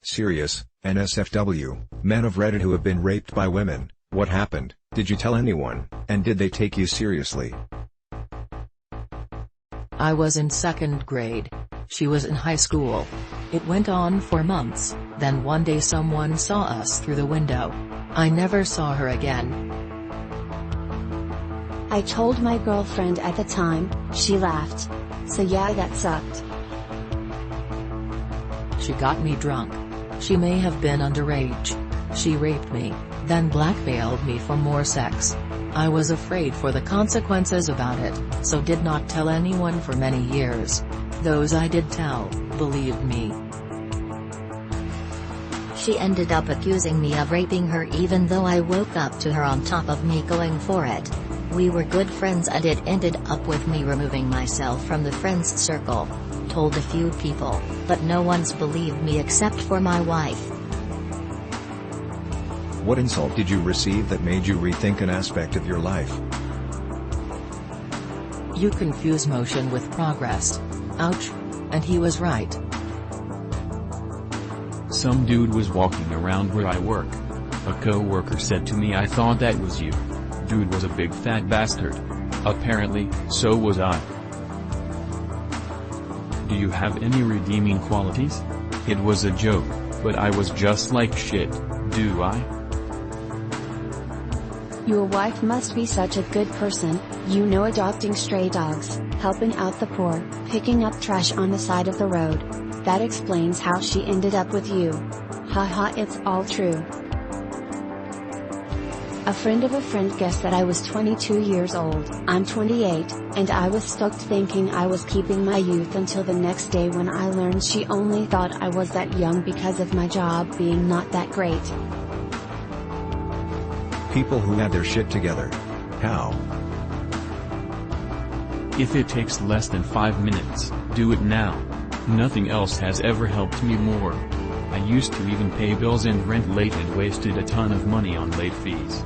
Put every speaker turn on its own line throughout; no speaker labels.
Serious, NSFW, men of Reddit who have been raped by women. What happened? Did you tell anyone, and did they take you seriously?
I was in 2nd grade. She was in high school. It went on for months, then one day someone saw us through the window. I never saw her again.
I told my girlfriend at the time, she laughed. So yeah, that sucked.
She got me drunk. She may have been underage. She raped me, then blackmailed me for more sex. I was afraid for the consequences about it, so did not tell anyone for many years. Those I did tell, believed me.
She ended up accusing me of raping her even though I woke up to her on top of me going for it. We were good friends and it ended up with me removing myself from the friends circle. Told a few people, but no one's believed me except for my wife.
What insult did you receive that made you rethink an aspect of your life?
You confuse motion with progress. Ouch. And he was right.
Some dude was walking around where I work. A co-worker said to me, "I thought that was you." Dude was a big fat bastard. Apparently, so was I. Do you have any redeeming qualities? It was a joke, but I was just like shit, do I?
Your wife must be such a good person, you know, adopting stray dogs, helping out the poor, picking up trash on the side of the road. That explains how she ended up with you. Haha, it's all true. A friend of a friend guessed that I was 22 years old. I'm 28, and I was stoked thinking I was keeping my youth until the next day when I learned she only thought I was that young because of my job being not that great.
People who had their shit together. How?
If it takes less than 5 minutes, do it now. Nothing else has ever helped me more. I used to even pay bills and rent late and wasted a ton of money on late fees.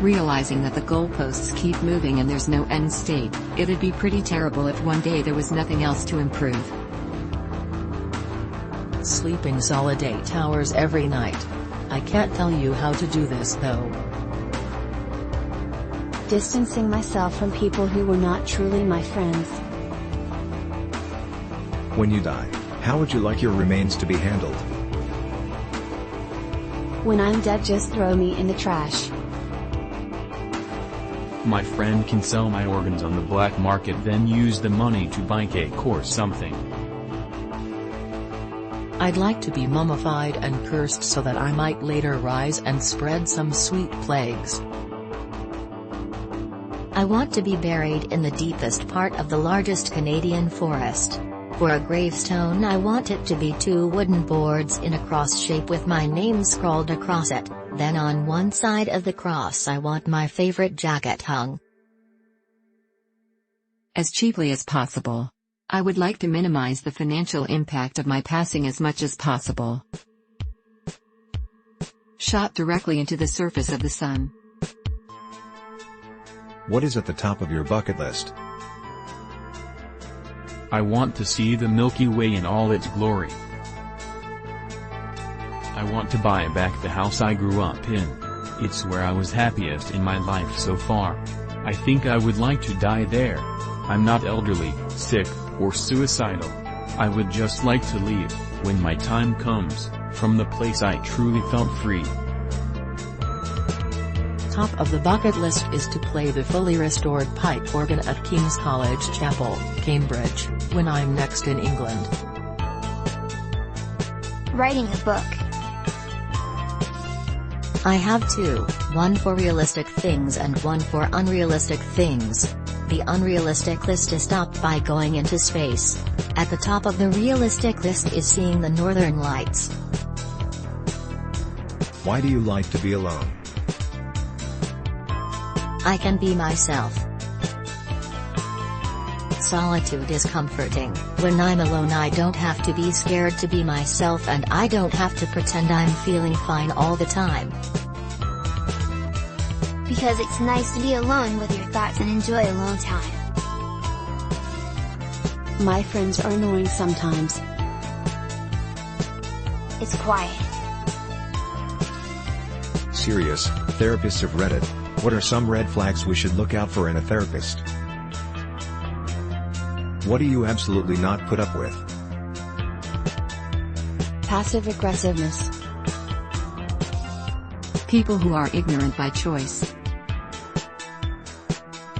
Realizing that the goalposts keep moving and there's no end state, it'd be pretty terrible if one day there was nothing else to improve.
Sleeping solid 8 hours every night. I can't tell you how to do this though.
Distancing myself from people who were not truly my friends.
When you die, how would you like your remains to be handled?
When I'm dead, just throw me in the trash.
My friend can sell my organs on the black market, then use the money to buy cake or something.
I'd like to be mummified and cursed so that I might later rise and spread some sweet plagues.
I want to be buried in the deepest part of the largest Canadian forest. For a gravestone, I want it to be 2 wooden boards in a cross shape with my name scrawled across it, then on one side of the cross I want my favorite jacket hung.
As cheaply as possible. I would like to minimize the financial impact of my passing as much as possible. Shot directly into the surface of the sun.
What is at the top of your bucket list?
I want to see the Milky Way in all its glory. I want to buy back the house I grew up in. It's where I was happiest in my life so far. I think I would like to die there. I'm not elderly, sick, or suicidal. I would just like to leave, when my time comes, from the place I truly felt free.
Top of the bucket list is to play the fully restored pipe organ at King's College Chapel, Cambridge, when I'm next in England.
Writing a book.
I have 2, one for realistic things and one for unrealistic things. The unrealistic list is stopped by going into space. At the top of the realistic list is seeing the northern lights.
Why do you like to be alone?
I can be myself. Solitude is comforting. When I'm alone I don't have to be scared to be myself and I don't have to pretend I'm feeling fine all the time.
Because it's nice to be alone with your thoughts and enjoy alone time.
My friends are annoying sometimes.
It's quiet.
Serious, therapists of Reddit. What are some red flags we should look out for in a therapist? What do you absolutely not put up with?
Passive aggressiveness.
People who are ignorant by choice.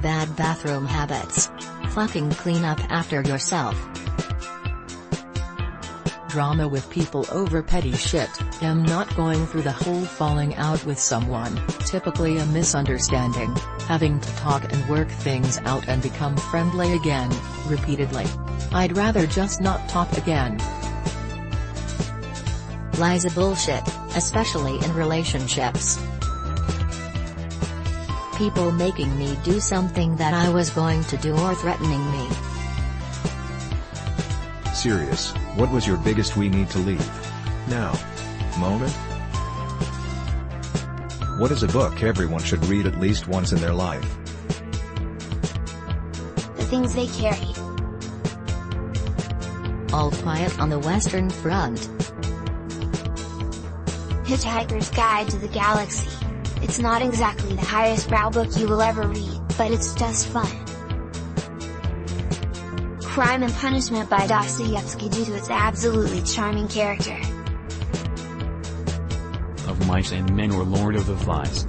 Bad bathroom habits. Fucking clean up after yourself.
Drama with people over petty shit. Am not going through the whole falling out with someone, typically a misunderstanding, having to talk and work things out and become friendly again, repeatedly. I'd rather just not talk again.
Lies are bullshit, especially in relationships. People making me do something that I was going to do or threatening me.
Serious, what was your biggest "we need to leave now" moment? What is a book everyone should read at least once in their life?
The Things They Carry.
All Quiet on the Western Front.
Hitchhiker's Guide to the Galaxy. It's not exactly the highest brow book you will ever read, but it's just fun. Crime and Punishment by Dostoevsky due to its absolutely charming character.
Of Mice and Men or Lord of the Flies.